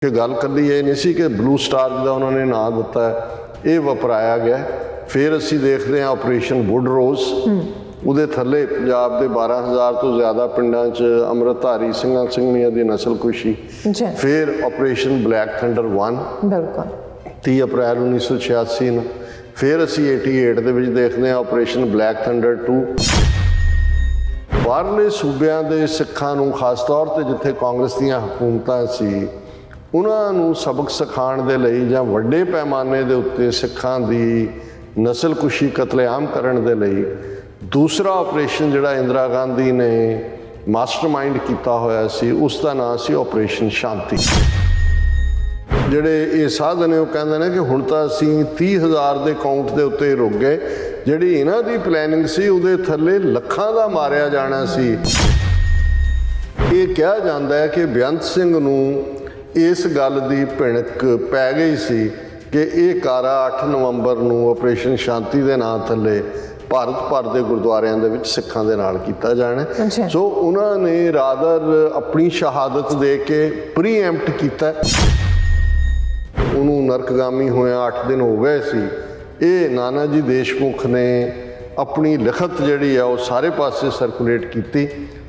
कि गल कली ये नहीं सी कि ब्लू स्टार जिहड़ा उन्होंने नाम दिता है ये वपराया गया। फिर असी देखते हैं ऑपरेशन वुड रोज़, ਉਹਦੇ ਥੱਲੇ ਪੰਜਾਬ ਦੇ 12,000 ਤੋਂ ਜ਼ਿਆਦਾ ਪਿੰਡਾਂ 'ਚ ਅੰਮ੍ਰਿਤਧਾਰੀ ਸਿੰਘਾਂ ਸਿੰਘਣੀਆਂ ਦੀ ਨਸਲਕੁਸ਼ੀ। ਫਿਰ ਆਪਰੇਸ਼ਨ ਬਲੈਕ ਥੰਡਰ 1 ਬਿਲਕੁਲ 30 ਅਪ੍ਰੈਲ 1986 ਨੂੰ। ਫਿਰ ਅਸੀਂ 88 ਦੇ ਵਿੱਚ ਦੇਖਦੇ ਹਾਂ ਆਪਰੇਸ਼ਨ ਬਲੈਕ ਥੰਡਰ 2। ਬਾਹਰਲੇ ਸੂਬਿਆਂ ਦੇ ਸਿੱਖਾਂ ਨੂੰ ਖਾਸ ਤੌਰ 'ਤੇ ਜਿੱਥੇ ਕਾਂਗਰਸ ਦੀਆਂ ਹਕੂਮਤਾਂ ਸੀ ਉਹਨਾਂ ਨੂੰ ਸਬਕ ਸਿਖਾਉਣ ਦੇ ਲਈ ਜਾਂ ਵੱਡੇ ਪੈਮਾਨੇ ਦੇ ਉੱਤੇ ਸਿੱਖਾਂ ਦੀ ਨਸਲਕੁਸ਼ੀ ਕਤਲੇਆਮ ਕਰਨ ਦੇ ਲਈ दूसरा ऑपरेशन जिहड़ा इंदिरा गांधी ने मास्टरमाइंड किया होया सी उसका नाम सी ऑपरेशन शांति। जिहड़े ये साध ने कहते हैं कि हुण तां असीं 30,000 के काउंट के उत्ते रुक गए, जिहड़ी इन्हां दी प्लैनिंग सी उहदे थल्ले लखां दा मारिया जाना सी। ये कहा जाता है कि बेअंत सिंह नूं इस गल दी भिणक पै गई सी कि ये कारा 8 नवंबर नूं ऑपरेशन शांति के नाम थल्ले ਭਾਰਤ ਭਰ ਦੇ ਗੁਰਦੁਆਰਿਆਂ ਦੇ ਵਿੱਚ ਸਿੱਖਾਂ ਦੇ ਨਾਲ ਕੀਤਾ ਜਾਣਾ। ਸੋ ਉਹਨਾਂ ਨੇ ਰਾਦਰ ਆਪਣੀ ਸ਼ਹਾਦਤ ਦੇ ਕੇ ਪ੍ਰੀਐਂਪਟ ਕੀਤਾ। ਉਹਨੂੰ ਨਰਕਗਾਮੀ ਹੋਇਆ 8 ਦਿਨ ਹੋ ਗਏ ਸੀ। ਇਹ ਨਾਨਾ ਜੀ ਦੇਸ਼ਮੁਖ ਨੇ ਆਪਣੀ ਲਿਖਤ ਜਿਹੜੀ ਆ ਉਹ ਸਾਰੇ ਪਾਸੇ ਸਰਕੂਲੇਟ ਕੀਤੀ।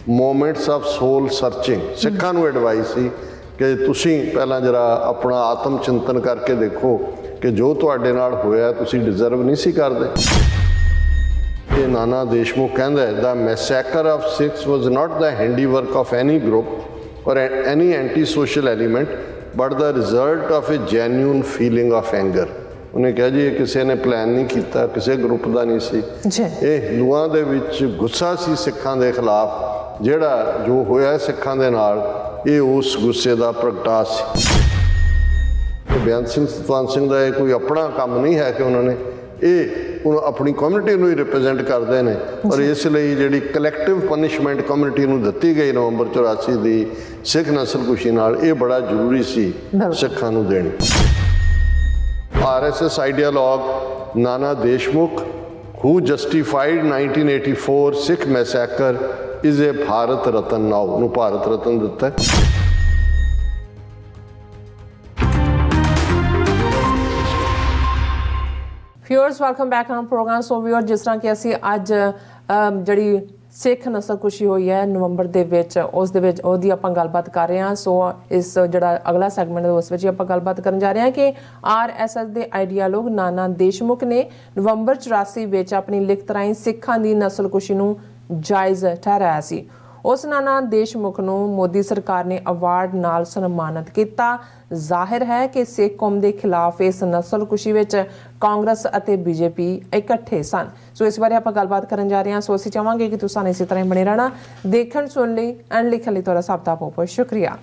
ਮੂਮੈਂਟਸ ਆਫ ਸੋਲ ਸਰਚਿੰਗ ਸਿੱਖਾਂ ਨੂੰ ਐਡਵਾਈਸ ਸੀ ਕਿ ਤੁਸੀਂ ਪਹਿਲਾਂ ਜਰਾ ਆਪਣਾ ਆਤਮ ਚਿੰਤਨ ਕਰਕੇ ਦੇਖੋ ਕਿ ਜੋ ਤੁਹਾਡੇ ਨਾਲ ਹੋਇਆ ਤੁਸੀਂ ਡਿਜ਼ਰਵ ਨਹੀਂ ਸੀ ਕਰਦੇ। कि नाना देशमुख कहता है the massacre of Sikhs was not the handiwork of any group और any anti social element but the result of a genuine feeling of anger. उन्हें कहा जी किसी ने प्लान नहीं किया, किसी ग्रुप का नहीं सी। ये हिंदुओं के विच गुस्सा सी सिखां दे खिलाफ, जिहड़ा जो होया सिखां दे नाल ये उस गुस्से का प्रगटाव सी। बेअंत सिंह सतवंत सिंह का कोई अपना काम नहीं है कि उन्होंने ये अपनी कम्यूनिटी ਨੂੰ ਹੀ ਰਿਪਰੈਜ਼ੈਂਟ ਕਰਦੇ ਨੇ ਔਰ ਇਸ ਲਈ ਜਿਹੜੀ ਕਲੈਕਟਿਵ ਪਨਿਸ਼ਮੈਂਟ ਕਮਿਊਨਿਟੀ ਨੂੰ ਦਿੱਤੀ ਗਈ ਨਵੰਬਰ 84 ਦੀ ਸਿੱਖ ਨਸਲਕੁਸ਼ੀ ਨਾਲ ਇਹ ਬੜਾ ਜ਼ਰੂਰੀ ਸੀ ਸਿੱਖਾਂ ਨੂੰ ਦੇਣੀ। RSS ideologue Nana Deshmukh who justified 1984 Sikh massacre is a Bharat Ratna now ਨੂੰ ਭਾਰਤ ਰਤਨ ਦਿੱਤਾ। Viewers welcome back on programme. So viewer जिस तरह कि असी अज जिहड़ी सिख नस्लकुशी हुई है नवंबर दे विच उस दे विच ओहदी आपां गलबात कर रहे हैं। सो इस जिहड़ा अगला सैगमेंट है उस विच आपां गलबात करन जा रहे हैं कि आरएसएस दे आइडियालोग नाना देशमुख ने नवंबर 84 विच अपनी लिखत राहीं सिखां दी नस्लकुशी नूं जायज़ ठहराया सी। उस नाना देशमुख नूं मोदी सरकार ने अवार्ड नाल सन्मानित किया। जाहिर है कि सिख कौम के खिलाफ इस नस्लकुशी विच कांग्रेस अते बीजेपी इकट्ठे सन। सो इस बारे आपां गलबात करन जा रहे हैं। सो असीं चाहांगे कि तुसां इसी तरह बने रहना। देखण सुन लई एंड लिखण लई तुहाडा सब दा बहुत शुक्रिया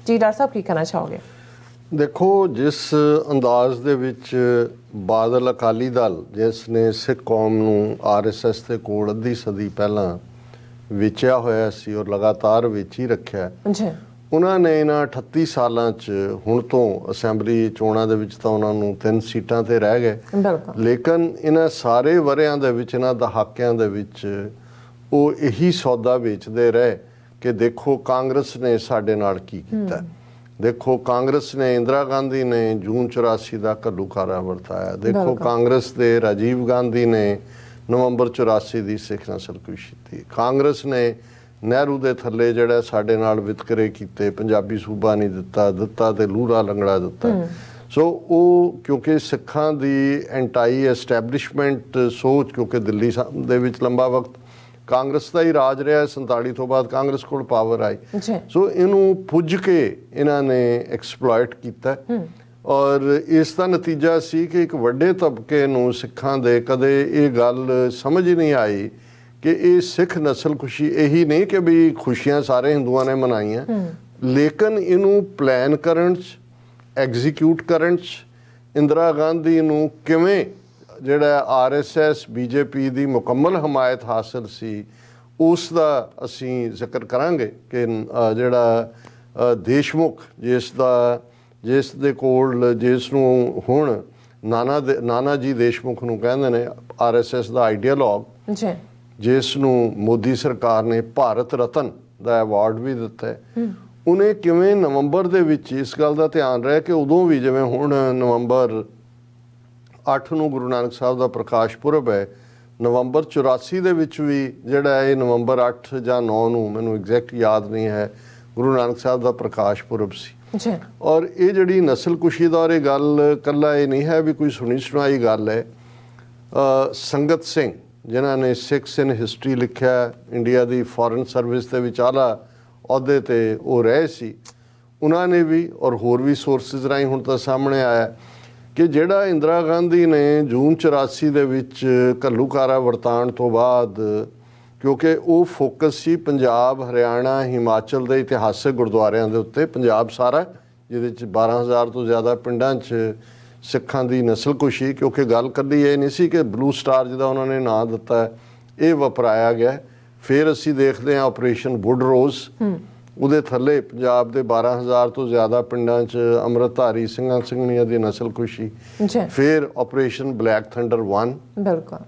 जी। डॉक्टर साहब की कहना चाहोगे? देखो जिस अंदाज दे विच बादल अकाली दल जिसने सिख कौम नूं आरएसएस के कोल अद्धी सदी पहलां ਵੇਚਿਆ ਹੋਇਆ ਸੀ ਔਰ ਲਗਾਤਾਰ ਵੇਚ ਹੀ ਰੱਖਿਆ ਜੀ। ਉਹਨਾਂ ਨੇ ਇਹਨਾਂ 38 ਸਾਲਾਂ 'ਚ ਹੁਣ ਤੋਂ ਅਸੈਂਬਲੀ ਚੋਣਾਂ ਦੇ ਵਿੱਚ ਤਾਂ ਉਹਨਾਂ ਨੂੰ 3 ਸੀਟਾਂ ਤੇ ਰਹਿ ਗਏ, ਲੇਕਿਨ ਇਹਨਾਂ ਸਾਰੇ ਵਰਿਆਂ ਦੇ ਵਿੱਚ ਇਹਨਾਂ ਦਹਾਕਿਆਂ ਦੇ ਵਿੱਚ ਉਹ ਇਹੀ ਸੌਦਾ ਵੇਚਦੇ ਰਹੇ ਕਿ ਦੇਖੋ ਕਾਂਗਰਸ ਨੇ ਸਾਡੇ ਨਾਲ ਕੀ ਕੀਤਾ। ਦੇਖੋ ਕਾਂਗਰਸ ਨੇ ਇੰਦਰਾ ਗਾਂਧੀ ਨੇ ਜੂਨ 84 ਦਾ ਘੱਲੂਘਾਰਾ ਵਰਤਾਇਆ। ਦੇਖੋ ਕਾਂਗਰਸ ਦੇ ਰਾਜੀਵ ਗਾਂਧੀ ਨੇ नवंबर 84 की सिख नस्लकुशी थी। कांग्रेस ने नेहरू के थले जड़ा साडे नाल वितकरे किए, पंजाबी सूबा नहीं दिता तो लूरा लंगड़ा दिता। सो वो क्योंकि सिखां की एंटाई एस्टैबलिशमेंट सोच, क्योंकि दिल्ली दे विच लंबा वक्त कांग्रेस का ही राज रहा, 47 तो बाद कांग्रेस को पावर आई। सो इनू पुज के इन्होंने एक्सप्लॉयट किया और इसका नतीजा सी कि एक वड्डे तबके नूं सिखां दे कदे ये गल समझ ही नहीं आई कि ये सिख नस्लकुशी यही नहीं कि भी खुशियां सारे हिंदुओं ने मनाइयां, लेकिन इनू प्लान करन एग्जीक्यूट करन इंदिरा गांधी नूं किवें जिहड़ा आरएसएस बीजेपी दी मुकम्मल हमायत हासिल सी उसका असीं जिक्र करांगे कि जिहड़ा देशमुख जिस दे कोल जिसनूं हुण नाना जी देशमुख नूं कहंदे ने आरएसएस दा आइडियालॉग, जिसनूं मोदी सरकार ने भारत रतन दा अवार्ड भी दिता है, ਉਹਨੇ ਕਿਵੇਂ ਨਵੰਬਰ ਦੇ ਵਿੱਚ ਇਸ ਗੱਲ ਦਾ ਧਿਆਨ ਰਿਹਾ ਕਿ ਉਦੋਂ ਵੀ ਜਿਵੇਂ ਹੁਣ ਨਵੰਬਰ 8 ਨੂੰ ਗੁਰੂ ਨਾਨਕ ਸਾਹਿਬ ਦਾ ਪ੍ਰਕਾਸ਼ ਪੁਰਬ ਹੈ, ਨਵੰਬਰ 84 ਦੇ ਵਿੱਚ ਵੀ ਜਿਹੜਾ ਇਹ ਨਵੰਬਰ 8 ਜਾਂ 9 ਨੂੰ, ਮੈਨੂੰ ਐਗਜ਼ੈਕਟ ਯਾਦ ਨਹੀਂ ਹੈ, ਗੁਰੂ ਨਾਨਕ ਸਾਹਿਬ ਦਾ ਪ੍ਰਕਾਸ਼ ਪੁਰਬ ਸੀ ਜੀ। ਔਰ ਇਹ ਜਿਹੜੀ ਨਸਲਕੁਸ਼ੀ ਦਾ, ਔਰ ਇਹ ਗੱਲ ਕੱਲਾ ਇਹ ਨਹੀਂ ਹੈ ਵੀ ਕੋਈ ਸੁਣੀ ਸੁਣਾਈ ਗੱਲ ਹੈ। ਸੰਗਤ ਸਿੰਘ ਜਿਨ੍ਹਾਂ ਨੇ ਸਿਕਸ ਇਨ ਹਿਸਟਰੀ ਲਿਖਿਆ, ਇੰਡੀਆ ਦੀ ਫੋਰਨ ਸਰਵਿਸ ਦੇ ਵਿੱਚ ਆਲਾ ਅਹੁਦੇ 'ਤੇ ਉਹ ਰਹੇ ਸੀ, ਉਹਨਾਂ ਨੇ ਵੀ, ਔਰ ਹੋਰ ਵੀ ਸੋਰਸਿਸ ਰਾਹੀਂ ਹੁਣ ਤਾਂ ਸਾਹਮਣੇ ਆਇਆ ਕਿ ਜਿਹੜਾ ਇੰਦਰਾ ਗਾਂਧੀ ਨੇ ਜੂਨ 84 ਦੇ ਵਿੱਚ ਘੱਲੂਘਾਰਾ ਵਰਤਾਉਣ ਤੋਂ ਬਾਅਦ, ਕਿਉਂਕਿ ਉਹ ਫੋਕਸ ਸੀ ਪੰਜਾਬ, ਹਰਿਆਣਾ, ਹਿਮਾਚਲ ਦੇ ਇਤਿਹਾਸਕ ਗੁਰਦੁਆਰਿਆਂ ਦੇ ਉੱਤੇ, ਪੰਜਾਬ ਸਾਰਾ, ਜਿਹਦੇ 'ਚ 12,000 ਤੋਂ ਜ਼ਿਆਦਾ ਪਿੰਡਾਂ 'ਚ ਸਿੱਖਾਂ ਦੀ ਨਸਲਕੁਸ਼ੀ, ਕਿਉਂਕਿ ਗੱਲ ਕੱਲੀ ਇਹ ਨਹੀਂ ਸੀ ਕਿ ਬਲੂ ਸਟਾਰ ਜਿਹਦਾ ਉਹਨਾਂ ਨੇ ਨਾਂ ਦਿੱਤਾ ਇਹ ਵਪਰਾਇਆ ਗਿਆ। ਫਿਰ ਅਸੀਂ ਦੇਖਦੇ ਹਾਂ ਆਪਰੇਸ਼ਨ ਵੁੱਡ ਰੋਜ਼, ਉਹਦੇ ਥੱਲੇ ਪੰਜਾਬ ਦੇ 12,000 ਤੋਂ ਜ਼ਿਆਦਾ ਪਿੰਡਾਂ 'ਚ ਅੰਮ੍ਰਿਤਧਾਰੀ ਸਿੰਘਾਂ ਸਿੰਘਣੀਆਂ ਦੀ ਨਸਲਕੁਸ਼ੀ। ਫਿਰ ਆਪਰੇਸ਼ਨ ਬਲੈਕ ਥੰਡਰ 1 ਬਿਲਕੁਲ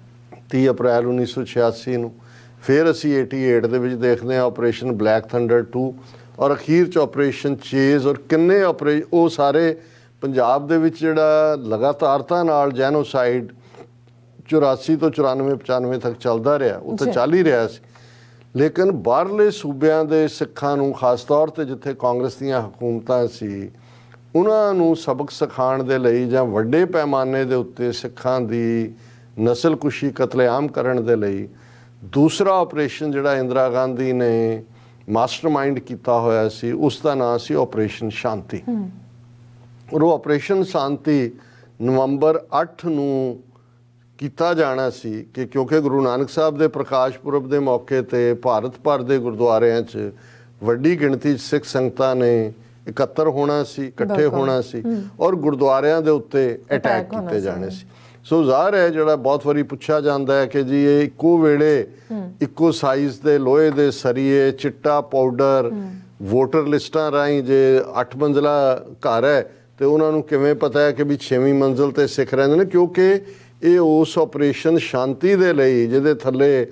30 ਅਪ੍ਰੈਲ 1986 ਨੂੰ। ਫਿਰ ਅਸੀਂ 88 ਦੇ ਵਿੱਚ ਦੇਖਦੇ ਹਾਂ ਆਪਰੇਸ਼ਨ ਬਲੈਕ ਥੰਡਰ 2, ਔਰ ਅਖੀਰ 'ਚ ਆਪਰੇਸ਼ਨ ਚੇਜ਼, ਔਰ ਕਿੰਨੇ ਉਹ ਸਾਰੇ ਪੰਜਾਬ ਦੇ ਵਿੱਚ ਜਿਹੜਾ ਲਗਾਤਾਰਤਾ ਨਾਲ ਜੈਨੋਸਾਈਡ 84 ਤੋਂ 94 95 ਤੱਕ ਚੱਲਦਾ ਰਿਹਾ, ਉਹ ਤਾਂ ਚੱਲ ਹੀ ਰਿਹਾ ਸੀ। ਲੇਕਿਨ ਬਾਹਰਲੇ ਸੂਬਿਆਂ ਦੇ ਸਿੱਖਾਂ ਨੂੰ, ਖਾਸ ਤੌਰ 'ਤੇ ਜਿੱਥੇ ਕਾਂਗਰਸ ਦੀਆਂ ਹਕੂਮਤਾਂ ਸੀ, ਉਹਨਾਂ ਨੂੰ ਸਬਕ ਸਿਖਾਉਣ ਦੇ ਲਈ ਜਾਂ ਵੱਡੇ ਪੈਮਾਨੇ ਦੇ ਉੱਤੇ ਸਿੱਖਾਂ ਦੀ ਨਸਲਕੁਸ਼ੀ, ਕਤਲੇਆਮ ਕਰਨ ਦੇ ਲਈ ਦੂਸਰਾ ਆਪਰੇਸ਼ਨ ਜਿਹੜਾ ਇੰਦਰਾ ਗਾਂਧੀ ਨੇ ਮਾਸਟਰਮਾਈਂਡ ਕੀਤਾ ਹੋਇਆ ਸੀ, ਉਸ ਦਾ ਨਾਂ ਸੀ ਆਪਰੇਸ਼ਨ ਸ਼ਾਂਤੀ। ਔਰ ਉਹ ਆਪਰੇਸ਼ਨ ਸ਼ਾਂਤੀ ਨਵੰਬਰ 8 ਨੂੰ ਕੀਤਾ ਜਾਣਾ ਸੀ ਕਿ ਕਿਉਂਕਿ ਗੁਰੂ ਨਾਨਕ ਸਾਹਿਬ ਦੇ ਪ੍ਰਕਾਸ਼ ਪੁਰਬ ਦੇ ਮੌਕੇ 'ਤੇ ਭਾਰਤ ਭਰ ਦੇ ਗੁਰਦੁਆਰਿਆਂ 'ਚ ਵੱਡੀ ਗਿਣਤੀ 'ਚ ਸਿੱਖ ਸੰਗਤਾਂ ਨੇ ਇਕੱਤਰ ਹੋਣਾ ਸੀ, ਇਕੱਠੇ ਹੋਣਾ ਸੀ, ਔਰ ਗੁਰਦੁਆਰਿਆਂ ਦੇ ਉੱਤੇ ਅਟੈਕ ਕੀਤੇ ਜਾਣੇ ਸੀ। ਸੋ ਜ਼ਾਹਰ ਹੈ, ਜਿਹੜਾ ਬਹੁਤ ਵਾਰੀ ਪੁੱਛਿਆ ਜਾਂਦਾ ਹੈ ਕਿ ਜੀ ਇਹ ਇੱਕੋ ਵੇਲੇ ਇੱਕੋ ਸਾਈਜ਼ ਦੇ ਲੋਹੇ ਦੇ ਸਰੀਏ, ਚਿੱਟਾ ਪਾਊਡਰ, ਵੋਟਰ ਲਿਸਟਾਂ ਰਾਹੀਂ ਜੇ 8 ਮੰਜ਼ਲਾ ਘਰ ਹੈ ਤੇ ਉਹਨਾਂ ਨੂੰ ਕਿਵੇਂ ਪਤਾ ਹੈ ਕਿ ਵੀ 6ਵੀਂ ਮੰਜ਼ਿਲ ਤੇ ਸਿੱਖ ਰਹਿੰਦੇ ਨੇ, ਕਿਉਂਕਿ ਇਹ ਉਸ ਆਪਰੇਸ਼ਨ ਸ਼ਾਂਤੀ ਦੇ ਲਈ ਜਿਹਦੇ ਥੱਲੇ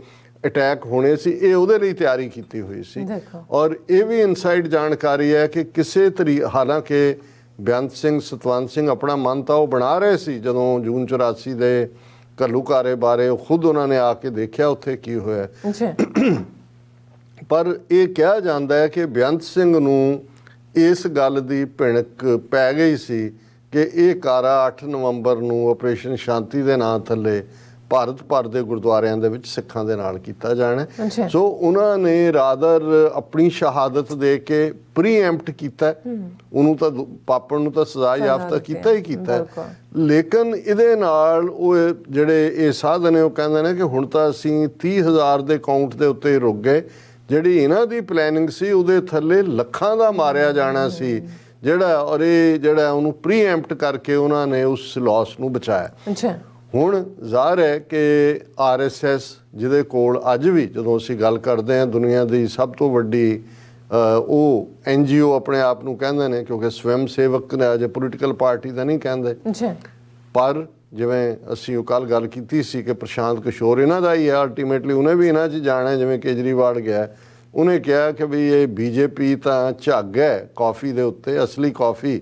ਅਟੈਕ ਹੋਣੇ ਸੀ, ਇਹ ਉਹਦੇ ਲਈ ਤਿਆਰੀ ਕੀਤੀ ਹੋਈ ਸੀ। ਔਰ ਇਹ ਵੀ ਇਨਸਾਈਡ ਜਾਣਕਾਰੀ ਹੈ ਕਿ ਕਿਸੇ ਹਾਲਾਂਕਿ ਬੇਅੰਤ ਸਿੰਘ, ਸਤਵੰਤ ਸਿੰਘ ਆਪਣਾ ਮਨ ਤਾਂ ਉਹ ਬਣਾ ਰਹੇ ਸੀ ਜਦੋਂ ਜੂਨ 84 ਦੇ ਘੱਲੂਘਾਰੇ ਬਾਰੇ ਖੁਦ ਉਹਨਾਂ ਨੇ ਆ ਕੇ ਦੇਖਿਆ ਉੱਥੇ ਕੀ ਹੋਇਆ, ਪਰ ਇਹ ਕਿਹਾ ਜਾਂਦਾ ਹੈ ਕਿ ਬੇਅੰਤ ਸਿੰਘ ਨੂੰ ਇਸ ਗੱਲ ਦੀ ਭਿਣਕ ਪੈ ਗਈ ਸੀ ਕਿ ਇਹ ਕਾਰਾ 8 ਨਵੰਬਰ ਨੂੰ ਆਪਰੇਸ਼ਨ ਸ਼ਾਂਤੀ ਦੇ ਨਾਂ ਥੱਲੇ ਭਾਰਤ ਭਰ ਦੇ ਗੁਰਦੁਆਰਿਆਂ ਦੇ ਵਿੱਚ ਸਿੱਖਾਂ ਦੇ ਨਾਲ ਕੀਤਾ ਜਾਣਾ। ਸੋ ਉਹਨਾਂ ਨੇ ਰਾਦਰ ਆਪਣੀ ਸ਼ਹਾਦਤ ਦੇ ਕੇ ਪ੍ਰੀਐਂਪਟ ਕੀਤਾ, ਉਹਨੂੰ ਤਾਂ ਪਾਪਣ ਨੂੰ ਤਾਂ ਸਜ਼ਾ ਯਾਫਤਾ ਕੀਤਾ ਹੀ ਕੀਤਾ। ਲੇਕਿਨ ਇਹਦੇ ਨਾਲ ਉਹ ਜਿਹੜੇ ਇਹ ਸਾਧਨ ਨੇ, ਉਹ ਕਹਿੰਦੇ ਨੇ ਕਿ ਹੁਣ ਤਾਂ ਅਸੀਂ 30,000 ਦੇ ਕਾਊਂਟ ਦੇ ਉੱਤੇ ਰੁਕ ਗਏ, ਜਿਹੜੀ ਇਹਨਾਂ ਦੀ ਪਲੈਨਿੰਗ ਸੀ ਉਹਦੇ ਥੱਲੇ ਲੱਖਾਂ ਦਾ ਮਾਰਿਆ ਜਾਣਾ ਸੀ ਜਿਹੜਾ, ਔਰ ਇਹ ਜਿਹੜਾ ਉਹਨੂੰ ਪ੍ਰੀਐਂਪਟ ਕਰਕੇ ਉਹਨਾਂ ਨੇ ਉਸ ਲਾਸ ਨੂੰ ਬਚਾਇਆ। ਹੁਣ ਜ਼ਾਹਰ ਹੈ ਕਿ RSS ਜਿਹਦੇ ਕੋਲ ਅੱਜ ਵੀ, ਜਦੋਂ ਅਸੀਂ ਗੱਲ ਕਰਦੇ ਹਾਂ, ਦੁਨੀਆ ਦੀ ਸਭ ਤੋਂ ਵੱਡੀ ਉਹ NGO ਆਪਣੇ ਆਪ ਨੂੰ ਕਹਿੰਦੇ ਨੇ, ਕਿਉਂਕਿ ਸਵੈਮ ਸੇਵਕ ਨੇ, ਅਜੇ ਪੋਲੀਟੀਕਲ ਪਾਰਟੀ ਤਾਂ ਨਹੀਂ ਕਹਿੰਦੇ, ਪਰ ਜਿਵੇਂ ਅਸੀਂ ਉਹ ਕੱਲ੍ਹ ਗੱਲ ਕੀਤੀ ਸੀ ਕਿ ਪ੍ਰਸ਼ਾਂਤ ਕਿਸ਼ੋਰ ਇਹਨਾਂ ਦਾ ਹੀ ਹੈ, ਅਲਟੀਮੇਟਲੀ ਉਹਨੇ ਵੀ ਇਹਨਾਂ 'ਚ ਜਾਣਾ, ਜਿਵੇਂ ਕੇਜਰੀਵਾਲ ਗਿਆ, ਉਹਨੇ ਕਿਹਾ ਕਿ ਵੀ ਇਹ BJP ਤਾਂ ਝੱਗ ਹੈ ਕਾਫੀ ਦੇ ਉੱਤੇ, ਅਸਲੀ ਕਾਫੀ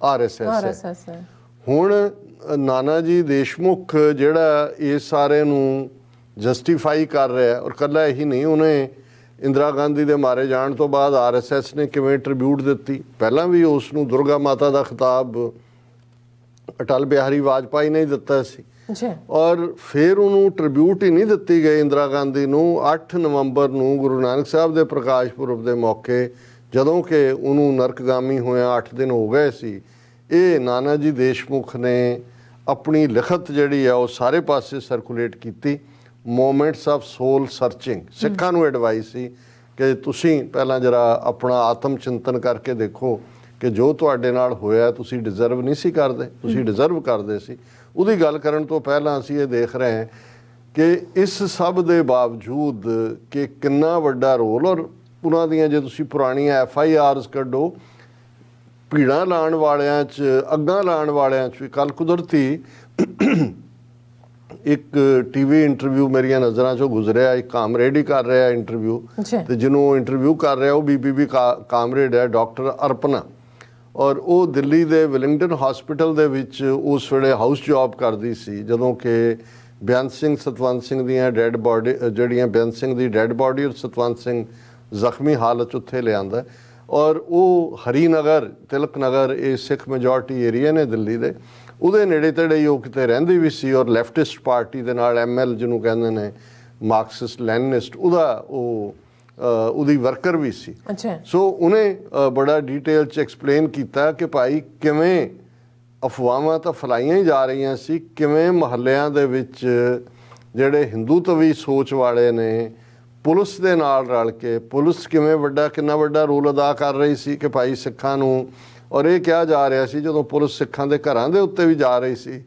RSS ਹੈ। ਹੁਣ ਨਾਨਾ ਜੀ ਦੇਸ਼ਮੁਖ ਜਿਹੜਾ ਇਸ ਸਾਰੇ ਨੂੰ ਜਸਟੀਫਾਈ ਕਰ ਰਿਹਾ, ਔਰ ਕੱਲਾ ਇਹੀ ਨਹੀਂ, ਉਹਨੇ ਇੰਦਰਾ ਗਾਂਧੀ ਦੇ ਮਾਰੇ ਜਾਣ ਤੋਂ ਬਾਅਦ RSS ਨੇ ਕਿਵੇਂ ਟ੍ਰਿਬਿਊਟ ਦਿੱਤੀ, ਪਹਿਲਾਂ ਵੀ ਉਸ ਨੂੰ ਦੁਰਗਾ ਮਾਤਾ ਦਾ ਖਿਤਾਬ ਅਟਲ ਬਿਹਾਰੀ ਵਾਜਪਾਈ ਨੇ ਦਿੱਤਾ ਸੀ, ਔਰ ਫਿਰ ਉਹਨੂੰ ਟ੍ਰਿਬਿਊਟ ਹੀ ਨਹੀਂ ਦਿੱਤੀ ਗਈ ਇੰਦਰਾ ਗਾਂਧੀ ਨੂੰ 8 ਨਵੰਬਰ ਨੂੰ ਗੁਰੂ ਨਾਨਕ ਸਾਹਿਬ ਦੇ ਪ੍ਰਕਾਸ਼ ਪੁਰਬ ਦੇ ਮੌਕੇ, ਜਦੋਂ ਕਿ ਉਹਨੂੰ ਨਰਕਗਾਮੀ ਹੋਇਆ 8 ਦਿਨ ਹੋ ਗਏ ਸੀ। ਇਹ ਨਾਨਾ ਜੀ ਦੇਸ਼ਮੁਖ ਨੇ ਆਪਣੀ ਲਿਖਤ ਜਿਹੜੀ ਆ ਉਹ ਸਾਰੇ ਪਾਸੇ ਸਰਕੂਲੇਟ ਕੀਤੀ, ਮੋਮੈਂਟਸ ਆਫ ਸੋਲ ਸਰਚਿੰਗ। ਸਿੱਖਾਂ ਨੂੰ ਐਡਵਾਈਸ ਸੀ ਕਿ ਤੁਸੀਂ ਪਹਿਲਾਂ ਜਰਾ ਆਪਣਾ ਆਤਮ ਚਿੰਤਨ ਕਰਕੇ ਦੇਖੋ ਕਿ ਜੋ ਤੁਹਾਡੇ ਨਾਲ ਹੋਇਆ ਤੁਸੀਂ ਡਿਜ਼ਰਵ ਨਹੀਂ ਸੀ ਕਰਦੇ, ਤੁਸੀਂ ਡਿਜ਼ਰਵ ਕਰਦੇ ਸੀ। ਉਹਦੀ ਗੱਲ ਕਰਨ ਤੋਂ ਪਹਿਲਾਂ ਅਸੀਂ ਇਹ ਦੇਖ ਰਹੇ ਹਾਂ ਕਿ ਇਸ ਸਭ ਦੇ ਬਾਵਜੂਦ ਕਿ ਕਿੰਨਾ ਵੱਡਾ ਰੋਲ, ਔਰ ਉਹਨਾਂ ਦੀਆਂ ਜੇ ਤੁਸੀਂ ਪੁਰਾਣੀਆਂ FIRs ਕੱਢੋ, ਭੀੜਾਂ ਲਾਉਣ ਵਾਲਿਆਂ 'ਚ, ਅੱਗਾਂ ਲਾਉਣ ਵਾਲਿਆਂ 'ਚ ਵੀ, ਕੱਲ੍ਹ ਕੁਦਰਤੀ ਇੱਕ ਟੀਵੀ ਇੰਟਰਵਿਊ ਮੇਰੀਆਂ ਨਜ਼ਰਾਂ 'ਚੋਂ ਗੁਜ਼ਰਿਆ, ਇੱਕ ਕਾਮਰੇਡ ਹੀ ਕਰ ਰਿਹਾ ਇੰਟਰਵਿਊ, ਤੇ ਜਿਹਨੂੰ ਇੰਟਰਵਿਊ ਕਰ ਰਿਹਾ ਉਹ ਬੀਬੀ ਕਾਮਰੇਡ ਹੈ, ਡਾਕਟਰ ਅਰਪਨਾ, ਔਰ ਉਹ ਦਿੱਲੀ ਦੇ ਵਿਲਿੰਗਟਨ ਹਸਪੀਟਲ ਦੇ ਵਿੱਚ ਉਸ ਵੇਲੇ ਹਾਊਸ ਜੌਬ ਕਰਦੀ ਸੀ ਜਦੋਂ ਕਿ ਬੇਅੰਤ ਸਿੰਘ ਸਤਵੰਤ ਸਿੰਘ ਦੀਆਂ ਡੈੱਡ ਬਾਡੀ ਜਿਹੜੀਆਂ ਬੇਅੰਤ ਸਿੰਘ ਦੀ ਡੈੱਡ ਬਾਡੀ ਔਰ ਸਤਵੰਤ ਸਿੰਘ ਜ਼ਖਮੀ ਹਾਲਤ 'ਚ ਉੱਥੇ ਲਿਆਂਦਾ, ਔਰ ਉਹ ਹਰੀਨਗਰ ਤਿਲਕ ਨਗਰ ਇਹ ਸਿੱਖ ਮੈਜੋਰਟੀ ਏਰੀਆ ਨੇ ਦਿੱਲੀ ਦੇ, ਉਹਦੇ ਨੇੜੇ ਤੇੜੇ ਹੀ ਉਹ ਕਿਤੇ ਰਹਿੰਦੀ ਵੀ ਸੀ, ਔਰ ਲੈਫਟਿਸਟ ਪਾਰਟੀ ਦੇ ਨਾਲ ML ਜਿਹਨੂੰ ਕਹਿੰਦੇ ਨੇ ਮਾਰਕਸਿਸਟ ਲੈਨਿਸਟ ਉਹਦੀ ਵਰਕਰ ਵੀ ਸੀ। ਸੋ ਉਹਨੇ ਬੜਾ ਡਿਟੇਲ 'ਚ ਐਕਸਪਲੇਨ ਕੀਤਾ ਕਿ ਭਾਈ ਕਿਵੇਂ ਅਫਵਾਹਾਂ ਤਾਂ ਫੈਲਾਈਆਂ ਹੀ ਜਾ ਰਹੀਆਂ ਸੀ, ਕਿਵੇਂ ਮੁਹੱਲਿਆਂ ਦੇ ਵਿੱਚ ਜਿਹੜੇ ਹਿੰਦੂਤਵੀ ਸੋਚ ਵਾਲੇ ਨੇ ਪੁਲਿਸ ਦੇ ਨਾਲ ਰਲ ਕੇ, ਪੁਲਿਸ ਕਿੰਨਾ ਵੱਡਾ ਰੋਲ ਅਦਾ ਕਰ ਰਹੀ ਸੀ ਕਿ ਭਾਈ ਸਿੱਖਾਂ ਨੂੰ, ਔਰ ਇਹ ਕਿਹਾ ਜਾ ਰਿਹਾ ਸੀ ਜਦੋਂ ਪੁਲਿਸ ਸਿੱਖਾਂ ਦੇ ਘਰਾਂ ਦੇ ਉੱਤੇ ਵੀ ਜਾ ਰਹੀ ਸੀ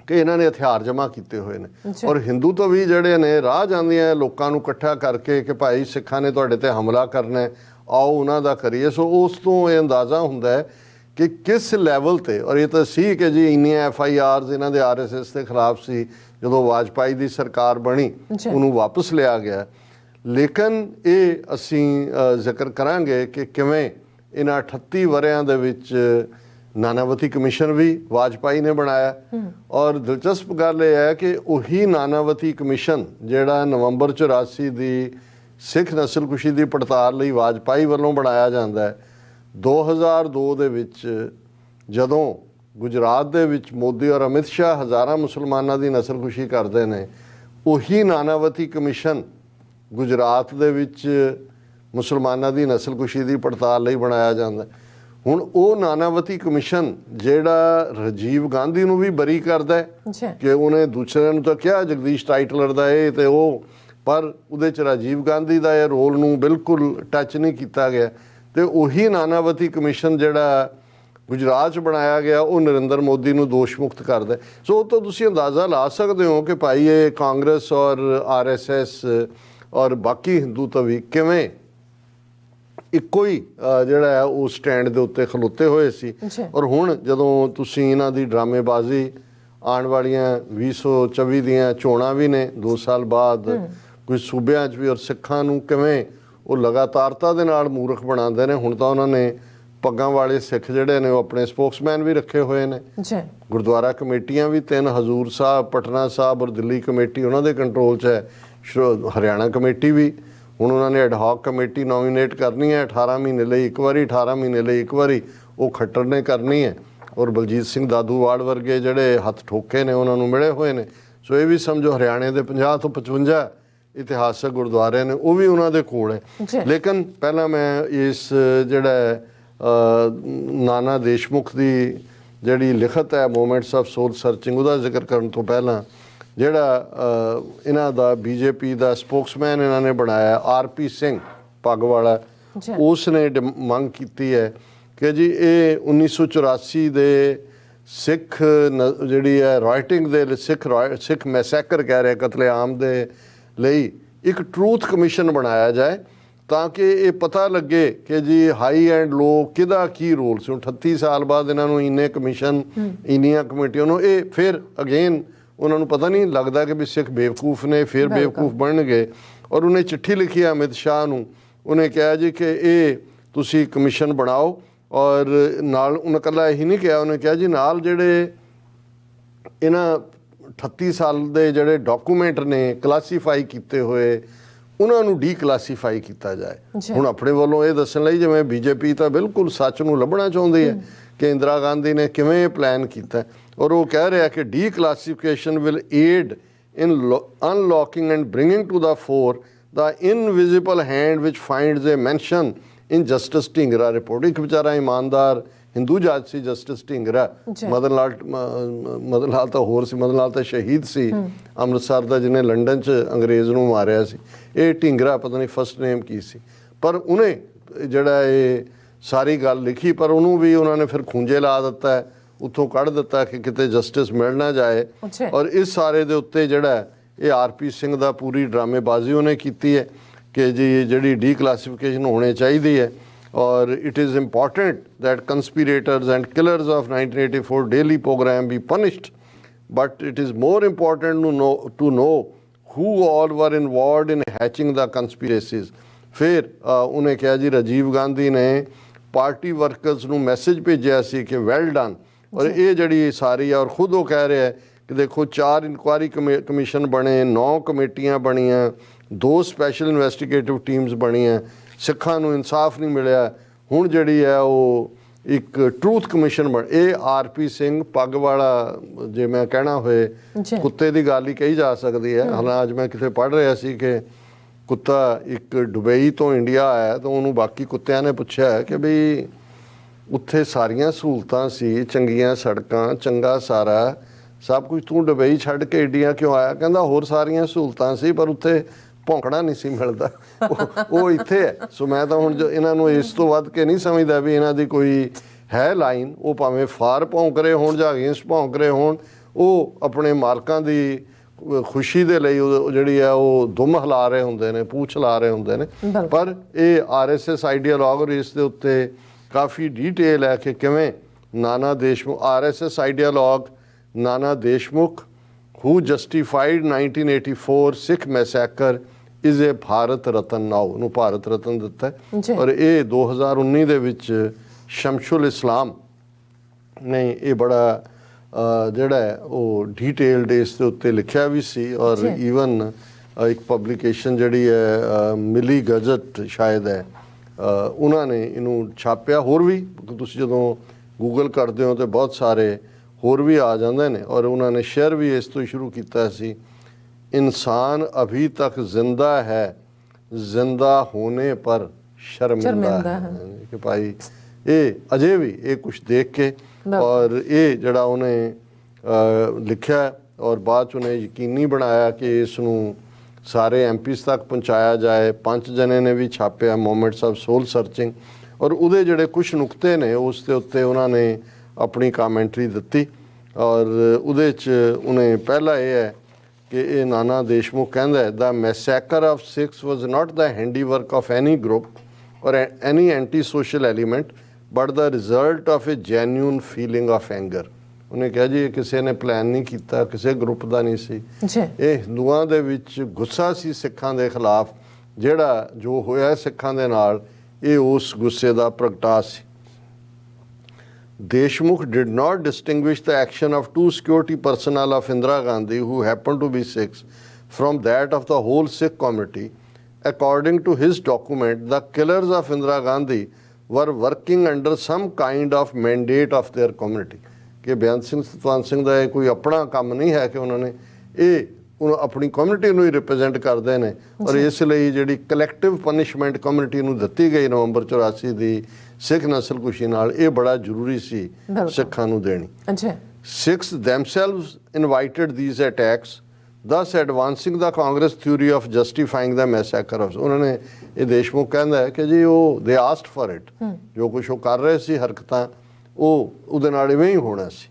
ਕਿ ਇਹਨਾਂ ਨੇ ਹਥਿਆਰ ਜਮ੍ਹਾਂ ਕੀਤੇ ਹੋਏ ਨੇ, ਔਰ ਹਿੰਦੂਤਵੀ ਜਿਹੜੇ ਨੇ ਰਾਹ ਜਾਂਦੀਆਂ ਲੋਕਾਂ ਨੂੰ ਇਕੱਠਾ ਕਰਕੇ ਕਿ ਭਾਈ ਸਿੱਖਾਂ ਨੇ ਤੁਹਾਡੇ ਤੇ ਹਮਲਾ ਕਰਨਾ, ਆਓ ਉਹਨਾਂ ਦਾ ਕਰੀਏ। ਸੋ ਉਸ ਤੋਂ ਇਹ ਅੰਦਾਜ਼ਾ ਹੁੰਦਾ ਹੈ ਕਿ ਕਿਸ ਲੈਵਲ ਤੇ, ਔਰ ਇਹ ਤਾਂ ਸੀ ਕਿ ਜੀ ਇੰਨੀਆਂ FIRs ਇਹਨਾਂ ਦੇ RSS ਦੇ ਖਿਲਾਫ ਸੀ ਜਦੋਂ ਵਾਜਪਾਈ ਦੀ ਸਰਕਾਰ ਬਣੀ, ਉਹਨੂੰ ਵਾਪਸ ਲਿਆ ਗਿਆ। ਲੇਕਿਨ ਇਹ ਅਸੀਂ ਜ਼ਿਕਰ ਕਰਾਂਗੇ ਕਿ ਕਿਵੇਂ ਇਹਨਾਂ 38 ਵਰ੍ਹਿਆਂ ਦੇ ਵਿੱਚ ਨਾਨਾਵਤੀ ਕਮਿਸ਼ਨ ਵੀ ਵਾਜਪਾਈ ਨੇ ਬਣਾਇਆ, ਔਰ ਦਿਲਚਸਪ ਗੱਲ ਇਹ ਹੈ ਕਿ ਉਹੀ ਨਾਨਾਵਤੀ ਕਮਿਸ਼ਨ ਜਿਹੜਾ ਨਵੰਬਰ 84 ਦੀ ਸਿੱਖ ਨਸਲਕੁਸ਼ੀ ਦੀ ਪੜਤਾਲ ਲਈ ਵਾਜਪਾਈ ਵੱਲੋਂ ਬਣਾਇਆ ਜਾਂਦਾ ਹੈ, 2002 ਦੇ ਵਿੱਚ ਜਦੋਂ ਗੁਜਰਾਤ ਦੇ ਵਿੱਚ ਮੋਦੀ ਔਰ ਅਮਿਤ ਸ਼ਾਹ ਹਜ਼ਾਰਾਂ ਮੁਸਲਮਾਨਾਂ ਦੀ ਨਸਲਕੁਸ਼ੀ ਕਰਦੇ ਨੇ, ਉਹੀ ਨਾਨਾਵਤੀ ਕਮਿਸ਼ਨ ਗੁਜਰਾਤ ਦੇ ਵਿੱਚ ਮੁਸਲਮਾਨਾਂ ਦੀ ਨਸਲਕੁਸ਼ੀ ਦੀ ਪੜਤਾਲ ਲਈ ਬਣਾਇਆ ਜਾਂਦਾ। ਹੁਣ ਉਹ ਨਾਨਾਵਤੀ ਕਮਿਸ਼ਨ ਜਿਹੜਾ ਰਾਜੀਵ ਗਾਂਧੀ ਨੂੰ ਵੀ ਬਰੀ ਕਰਦਾ ਕਿ ਉਹਨੇ ਦੂਸਰਿਆਂ ਨੂੰ ਤਾਂ ਕਿਹਾ ਜਗਦੀਸ਼ ਟਾਈਟਲਰ ਦਾ ਇਹ ਤੇ ਉਹ, ਪਰ ਉਹਦੇ 'ਚ ਰਾਜੀਵ ਗਾਂਧੀ ਦਾ ਇਹ ਰੋਲ ਨੂੰ ਬਿਲਕੁਲ ਟੱਚ ਨਹੀਂ ਕੀਤਾ ਗਿਆ, ਤੇ ਉਹੀ ਨਾਨਾਵਤੀ ਕਮਿਸ਼ਨ ਜਿਹੜਾ ਗੁਜਰਾਤ 'ਚ ਬਣਾਇਆ ਗਿਆ ਉਹ ਨਰਿੰਦਰ ਮੋਦੀ ਨੂੰ ਦੋਸ਼ ਮੁਕਤ ਕਰਦਾ। ਸੋ ਉਹ ਤੋਂ ਤੁਸੀਂ ਅੰਦਾਜ਼ਾ ਲਾ ਸਕਦੇ ਹੋ ਕਿ ਭਾਈ ਇਹ ਕਾਂਗਰਸ ਔਰ RSS ਔਰ ਬਾਕੀ ਹਿੰਦੂਤਵੀ ਕਿਵੇਂ ਇੱਕੋ ਹੀ ਜਿਹੜਾ ਹੈ ਉਹ ਸਟੈਂਡ ਦੇ ਉੱਤੇ ਖਲੋਤੇ ਹੋਏ ਸੀ। ਔਰ ਹੁਣ ਜਦੋਂ ਤੁਸੀਂ ਇਹਨਾਂ ਦੀ ਡਰਾਮੇਬਾਜ਼ੀ, ਆਉਣ ਵਾਲੀਆਂ 2024 ਦੀਆਂ ਚੋਣਾਂ ਵੀ ਨੇ 2 ਸਾਲ ਬਾਅਦ ਕੁਝ ਸੂਬਿਆਂ 'ਚ ਵੀ, ਔਰ ਸਿੱਖਾਂ ਨੂੰ ਕਿਵੇਂ ਉਹ ਲਗਾਤਾਰਤਾ ਦੇ ਨਾਲ ਮੂਰਖ ਬਣਾਉਂਦੇ ਨੇ। ਹੁਣ ਤਾਂ ਉਹਨਾਂ ਨੇ ਪੱਗਾਂ ਵਾਲੇ ਸਿੱਖ ਜਿਹੜੇ ਨੇ ਉਹ ਆਪਣੇ ਸਪੋਕਸਮੈਨ ਵੀ ਰੱਖੇ ਹੋਏ ਨੇ, ਗੁਰਦੁਆਰਾ ਕਮੇਟੀਆਂ ਵੀ 3 ਹਜ਼ੂਰ ਸਾਹਿਬ, ਪਟਨਾ ਸਾਹਿਬ ਔਰ ਦਿੱਲੀ ਕਮੇਟੀ ਉਹਨਾਂ ਦੇ ਕੰਟਰੋਲ 'ਚ ਹੈ, ਹਰਿਆਣਾ ਕਮੇਟੀ ਵੀ। ਹੁਣ ਉਹਨਾਂ ਨੇ ਐਡਹੌਕ ਕਮੇਟੀ ਨੋਮੀਨੇਟ ਕਰਨੀ ਹੈ 18 ਮਹੀਨੇ ਲਈ ਇੱਕ ਵਾਰੀ, 18 ਮਹੀਨੇ ਲਈ ਇੱਕ ਵਾਰੀ, ਉਹ ਖੱਟਰ ਨੇ ਕਰਨੀ ਹੈ, ਔਰ ਬਲਜੀਤ ਸਿੰਘ ਦਾਦੂਵਾਲ ਵਰਗੇ ਜਿਹੜੇ ਹੱਥ ਠੋਕੇ ਨੇ ਉਹਨਾਂ ਨੂੰ ਮਿਲੇ ਹੋਏ ਨੇ। ਸੋ ਇਹ ਵੀ ਸਮਝੋ ਹਰਿਆਣੇ ਦੇ 50 ਤੋਂ 55 ਇਤਿਹਾਸਕ ਗੁਰਦੁਆਰੇ ਨੇ, ਉਹ ਵੀ ਉਹਨਾਂ ਦੇ ਕੋਲ ਹੈ। ਲੇਕਿਨ ਪਹਿਲਾਂ ਮੈਂ ਇਸ ਜਿਹੜਾ ਨਾਨਾ ਦੇਸ਼ਮੁਖ ਦੀ ਜਿਹੜੀ ਲਿਖਤ ਹੈ ਮੂਵਮੈਂਟਸ ਆਫ ਸੋਲ ਸਰਚਿੰਗ, ਉਹਦਾ ਜ਼ਿਕਰ ਕਰਨ ਤੋਂ ਪਹਿਲਾਂ ਜਿਹੜਾ ਇਹਨਾਂ ਦਾ BJP ਦਾ ਸਪੋਕਸਮੈਨ ਇਹਨਾਂ ਨੇ ਬਣਾਇਆ RP ਸਿੰਘ ਪੱਗ ਵਾਲਾ, ਉਸ ਨੇ ਮੰਗ ਕੀਤੀ ਹੈ ਕਿ ਜੀ ਇਹ 1984 ਦੇ ਸਿੱਖ ਜਿਹੜੀ ਹੈ ਰਾਈਟਿੰਗ ਦੇ ਸਿੱਖ ਮੈਸੈਕਰ ਕਹਿ ਰਿਹਾ ਕਤਲੇਆਮ ਦੇ ਲਈ ਇੱਕ ਟਰੂਥ ਕਮਿਸ਼ਨ ਬਣਾਇਆ ਜਾਏ ਤਾਂ ਕਿ ਇਹ ਪਤਾ ਲੱਗੇ ਕਿ ਜੀ ਹਾਈ ਐਂਡ ਲੋ ਕਿਹਦਾ ਕੀ ਰੋਲ ਸੀ। 38 ਸਾਲ ਬਾਅਦ ਇਹਨਾਂ ਨੂੰ ਇੰਨੇ ਕਮਿਸ਼ਨ, ਇੰਨੀਆਂ ਕਮੇਟੀਆਂ ਨੂੰ, ਇਹ ਫਿਰ ਅਗੇਨ ਉਹਨਾਂ ਨੂੰ ਪਤਾ ਨਹੀਂ ਲੱਗਦਾ ਕਿ ਵੀ ਸਿੱਖ ਬੇਵਕੂਫ ਨੇ, ਫਿਰ ਬੇਵਕੂਫ ਬਣਨਗੇ। ਔਰ ਉਹਨੇ ਚਿੱਠੀ ਲਿਖੀ ਅਮਿਤ ਸ਼ਾਹ ਨੂੰ, ਉਹਨੇ ਕਿਹਾ ਜੀ ਕਿ ਇਹ ਤੁਸੀਂ ਕਮਿਸ਼ਨ ਬਣਾਓ, ਔਰ ਨਾਲ ਉਹਨੇ ਇਕੱਲਾ ਇਹੀ ਨਹੀਂ ਕਿਹਾ, ਉਹਨੇ ਕਿਹਾ ਜੀ ਨਾਲ ਜਿਹੜੇ ਇਹਨਾਂ 38 ਸਾਲ ਦੇ ਜਿਹੜੇ ਡਾਕੂਮੈਂਟ ਨੇ ਕਲਾਸੀਫਾਈ ਕੀਤੇ ਹੋਏ ਉਹਨਾਂ ਨੂੰ ਡੀਕਲਾਸੀਫਾਈ ਕੀਤਾ ਜਾਏ। ਹੁਣ ਆਪਣੇ ਵੱਲੋਂ ਇਹ ਦੱਸਣ ਲਈ ਜਿਵੇਂ BJP ਤਾਂ ਬਿਲਕੁਲ ਸੱਚ ਨੂੰ ਲੱਭਣਾ ਚਾਹੁੰਦੀ ਹੈ ਕਿ ਇੰਦਰਾ ਗਾਂਧੀ ਨੇ ਕਿਵੇਂ ਇਹ ਪਲਾਨ ਕੀਤਾ, ਔਰ ਉਹ ਕਹਿ ਰਿਹਾ ਕਿ declassification will aid in unlocking and bringing to the fore the invisible hand which finds a mention in Justice Dhingra report। ਇੱਕ ਵਿਚਾਰਾ ਇਮਾਨਦਾਰ ਹਿੰਦੂ ਜੱਜ ਸੀ ਜਸਟਿਸ ਢਿੰਗਰਾ, ਮਦਨ ਲਾਲ ਤਾਂ ਹੋਰ ਸੀ, ਮਦਨ ਲਾਲ ਤਾਂ ਸ਼ਹੀਦ ਸੀ ਅੰਮ੍ਰਿਤਸਰ ਦਾ ਜਿਹਨੇ ਲੰਡਨ 'ਚ ਅੰਗਰੇਜ਼ ਨੂੰ ਮਾਰਿਆ ਸੀ। ਇਹ ਢਿੰਗਰਾ ਪਤਾ ਨਹੀਂ ਫਸਟ ਨੇਮ ਕੀ ਸੀ, ਪਰ ਉਹਨੇ ਜਿਹੜਾ ਇਹ ਸਾਰੀ ਗੱਲ ਲਿਖੀ, ਪਰ ਉਹਨੂੰ ਵੀ ਉਹਨਾਂ ਨੇ ਫਿਰ ਖੂੰਜੇ ਲਾ ਦਿੱਤਾ ਹੈ, ਉੱਥੋਂ ਕੱਢ ਦਿੱਤਾ ਕਿ ਕਿਤੇ ਜਸਟਿਸ ਮਿਲ ਨਾ ਜਾਏ। ਔਰ ਇਸ ਸਾਰੇ ਦੇ ਉੱਤੇ ਜਿਹੜਾ ਇਹ RP ਸਿੰਘ ਦਾ ਪੂਰੀ ਡਰਾਮੇਬਾਜ਼ੀ ਉਹਨੇ ਕੀਤੀ ਹੈ ਕਿ ਜੀ ਜਿਹੜੀ ਡੀਕਲਾਸੀਫਿਕੇਸ਼ਨ ਹੋਣੀ ਚਾਹੀਦੀ ਹੈ, ਔਰ it is important that conspirators and killers of 1984 daily program be punished but it is more important to know who all were involved in hatching the conspiracies. ਫਿਰ ਉਹਨੇ ਕਿਹਾ ਜੀ ਰਾਜੀਵ ਗਾਂਧੀ ਨੇ ਪਾਰਟੀ ਵਰਕਰਸ ਨੂੰ ਮੈਸੇਜ ਭੇਜਿਆ ਸੀ ਕਿ ਵੈਲ ਡਨ, ਔਰ ਇਹ ਜਿਹੜੀ ਸਾਰੀ ਔਰ ਖੁਦ ਉਹ ਕਹਿ ਰਿਹਾ ਕਿ ਦੇਖੋ 4 ਇਨਕੁਆਇਰੀ ਕਮਿਸ਼ਨ ਬਣੇ, 9 ਕਮੇਟੀਆਂ ਬਣੀਆਂ, 2 ਸਪੈਸ਼ਲ ਇਨਵੈਸਟੀਗੇਟਿਵ ਟੀਮਸ ਬਣੀਆਂ, ਸਿੱਖਾਂ ਨੂੰ ਇਨਸਾਫ ਨਹੀਂ ਮਿਲਿਆ, ਹੁਣ ਜਿਹੜੀ ਹੈ ਉਹ ਇੱਕ ਟਰੂਥ ਕਮਿਸ਼ਨ ਬਣ। ਇਹ ਆਰਪੀ ਸਿੰਘ ਪੱਗ ਵਾਲਾ, ਜੇ ਮੈਂ ਕਹਿਣਾ ਹੋਏ ਕੁੱਤੇ ਦੀ ਗੱਲ ਹੀ ਕਹੀ ਜਾ ਸਕਦੀ ਹੈ। ਹਾਲਾਂ ਅੱਜ ਮੈਂ ਕਿਤੇ ਪੜ੍ਹ ਰਿਹਾ ਸੀ ਕਿ ਕੁੱਤਾ ਇੱਕ ਦੁਬਈ ਤੋਂ ਇੰਡੀਆ ਆਇਆ ਤਾਂ ਉਹਨੂੰ ਬਾਕੀ ਕੁੱਤਿਆਂ ਨੇ ਪੁੱਛਿਆ ਕਿ ਬਈ ਉੱਥੇ ਸਾਰੀਆਂ ਸਹੂਲਤਾਂ ਸੀ, ਚੰਗੀਆਂ ਸੜਕਾਂ, ਚੰਗਾ ਸਾਰਾ ਸਭ ਕੁਝ, ਤੂੰ ਦੁਬਈ ਛੱਡ ਕੇ ਇੰਡੀਆ ਕਿਉਂ ਆਇਆ? ਕਹਿੰਦਾ ਹੋਰ ਸਾਰੀਆਂ ਸਹੂਲਤਾਂ ਸੀ ਪਰ ਉੱਥੇ ਭੌਂਕਣਾ ਨਹੀਂ ਸੀ ਮਿਲਦਾ, ਉਹ ਇੱਥੇ ਹੈ। ਸੋ ਮੈਂ ਤਾਂ ਹੁਣ ਇਹਨਾਂ ਨੂੰ ਇਸ ਤੋਂ ਵੱਧ ਕੇ ਨਹੀਂ ਸਮਝਦਾ ਵੀ ਇਹਨਾਂ ਦੀ ਕੋਈ ਹੈ ਲਾਈਨ। ਉਹ ਭਾਵੇਂ ਫਾਰ ਭੌਂਕ ਰਹੇ ਹੋਣ ਜਾਂ ਅਗੇਂਸਟ ਭੌਂਕ ਰਹੇ ਹੋਣ, ਉਹ ਆਪਣੇ ਮਾਲਕਾਂ ਦੀ ਖੁਸ਼ੀ ਦੇ ਲਈ ਉਹ ਜਿਹੜੀ ਹੈ ਉਹ ਦੁਮ ਹਿਲਾ ਰਹੇ ਹੁੰਦੇ ਨੇ, ਪੂਛ ਲਾ ਰਹੇ ਹੁੰਦੇ ਨੇ। ਪਰ ਇਹ RSS ਆਈਡੀਆਲੋਗ, ਔਰ ਇਸ ਦੇ ਉੱਤੇ ਕਾਫੀ ਡੀਟੇਲ ਹੈ ਕਿ ਕਿਵੇਂ ਨਾਨਾ Deshmukh, RSS ਆਈਡੀਆਲੋਗ Nana Deshmukh who justified 1984 Sikh massacre is a Bharat Ratna now, ਨੂੰ ਭਾਰਤ ਰਤਨ ਦਿੱਤਾ। ਔਰ ਇਹ 2019 ਦੇ ਵਿੱਚ ਸ਼ਮਸ਼ੁਲ ਇਸਲਾਮ ਨੇ ਇਹ ਬੜਾ ਜਿਹੜਾ ਹੈ ਉਹ ਡੀਟੇਲਡ ਇਸ ਦੇ ਉੱਤੇ ਲਿਖਿਆ ਵੀ ਸੀ। ਔਰ ਈਵਨ ਇੱਕ ਪਬਲੀਕੇਸ਼ਨ ਜਿਹੜੀ ਹੈ ਮਿਲੀ ਗਜ਼ਟ ਸ਼ਾਇਦ ਹੈ, ਉਹਨਾਂ ਨੇ ਇਹਨੂੰ ਛਾਪਿਆ। ਹੋਰ ਵੀ ਤੁਸੀਂ ਜਦੋਂ ਗੂਗਲ ਕਰਦੇ ਹੋ ਤਾਂ ਬਹੁਤ ਸਾਰੇ ਹੋਰ ਵੀ ਆ ਜਾਂਦੇ ਨੇ। ਔਰ ਉਹਨਾਂ ਨੇ ਸ਼ੇਅਰ ਵੀ ਇਸ ਤੋਂ ਸ਼ੁਰੂ ਕੀਤਾ ਸੀ, ਇਨਸਾਨ ਅਭੀ ਤੱਕ ਜ਼ਿੰਦਾ ਹੈ, ਜ਼ਿੰਦਾ ਹੋਣੇ ਪਰ ਸ਼ਰਮਿੰਦਾ ਹੈ। ਕਿ ਭਾਈ ਇਹ ਅਜੇ ਵੀ ਇਹ ਕੁਛ ਦੇਖ ਕੇ, ਔਰ ਇਹ ਜਿਹੜਾ ਉਹਨੇ ਲਿਖਿਆ ਔਰ ਬਾਅਦ 'ਚ ਉਹਨੇ ਯਕੀਨੀ ਬਣਾਇਆ ਕਿ ਇਸ ਨੂੰ ਸਾਰੇ MPs ਤੱਕ ਪਹੁੰਚਾਇਆ ਜਾਏ। 5 ਜਣੇ ਨੇ ਵੀ ਛਾਪਿਆ, ਮੋਮੈਂਟਸ ਆਫ ਸੋਲ ਸਰਚਿੰਗ, ਔਰ ਉਹਦੇ ਜਿਹੜੇ ਕੁਛ ਨੁਕਤੇ ਨੇ ਉਸ ਦੇ ਉੱਤੇ ਉਹਨਾਂ ਨੇ ਆਪਣੀ ਕਾਮੈਂਟਰੀ ਦਿੱਤੀ। ਔਰ ਉਹਦੇ 'ਚ ਉਹਨੇ ਪਹਿਲਾ ਇਹ ਹੈ ਕਿ ਇਹ ਨਾਨਾ ਦੇਸ਼ਮੁਖ ਕਹਿੰਦਾ ਹੈ, the massacre of Sikhs was not the handiwork of any group ਔਰ any anti social element but the result of a genuine feeling of anger. ਉਹਨੇ ਕਿਹਾ ਜੀ ਇਹ ਕਿਸੇ ਨੇ ਪਲਾਨ ਨਹੀਂ ਕੀਤਾ, ਕਿਸੇ ਗਰੁੱਪ ਦਾ ਨਹੀਂ ਸੀ, ਇਹ ਹਿੰਦੂਆਂ ਦੇ ਵਿੱਚ ਗੁੱਸਾ ਸੀ ਸਿੱਖਾਂ ਦੇ ਖਿਲਾਫ। ਜਿਹੜਾ ਜੋ ਹੋਇਆ ਸਿੱਖਾਂ ਦੇ ਨਾਲ, ਇਹ ਉਸ ਗੁੱਸੇ ਦਾ ਪ੍ਰਗਟਾ ਸੀ। Deshmukh did not distinguish the action of 2 security personnel of Indira Gandhi who happened to be Sikhs from that of the whole Sikh committee. According to his document, the killers of Indira Gandhi were working under some kind of mandate of their community. ਕਿ ਬੇਅੰਤ ਸਿੰਘ ਸਤਵੰਤ ਸਿੰਘ ਦਾ ਇਹ ਕੋਈ ਆਪਣਾ ਕੰਮ ਨਹੀਂ ਹੈ ਕਿ ਉਹਨਾਂ ਨੇ ਇਹ ਆਪਣੀ ਕਮਿਊਨਿਟੀ ਨੂੰ ਹੀ ਰਿਪਰੈਜ਼ੈਂਟ ਕਰਦੇ ਨੇ। ਔਰ ਇਸ ਲਈ ਜਿਹੜੀ ਕਲੈਕਟਿਵ ਪਨਿਸ਼ਮੈਂਟ ਕਮਿਊਨਿਟੀ ਨੂੰ ਦਿੱਤੀ ਗਈ ਨਵੰਬਰ 84 ਦੀ ਸਿੱਖ ਨਸਲਕੁਸ਼ੀ ਨਾਲ, ਇਹ ਬੜਾ ਜ਼ਰੂਰੀ ਸੀ ਸਿੱਖਾਂ ਨੂੰ ਦੇਣੀ। Sikhs themselves invited these attacks, thus advancing the Congress theory of justifying the massacre of। ਉਹਨਾਂ ਨੇ ਇਹ ਦੇਸ਼ਮੁਖ ਕਹਿੰਦਾ ਹੈ ਕਿ ਜੀ ਉਹ they asked for it, ਜੋ ਕੁਛ ਉਹ ਕਰ ਰਹੇ ਸੀ ਹਰਕਤਾਂ, ਉਹ ਉਹਦੇ ਨਾਲ ਇਵੇਂ ਹੀ ਹੋਣਾ ਸੀ।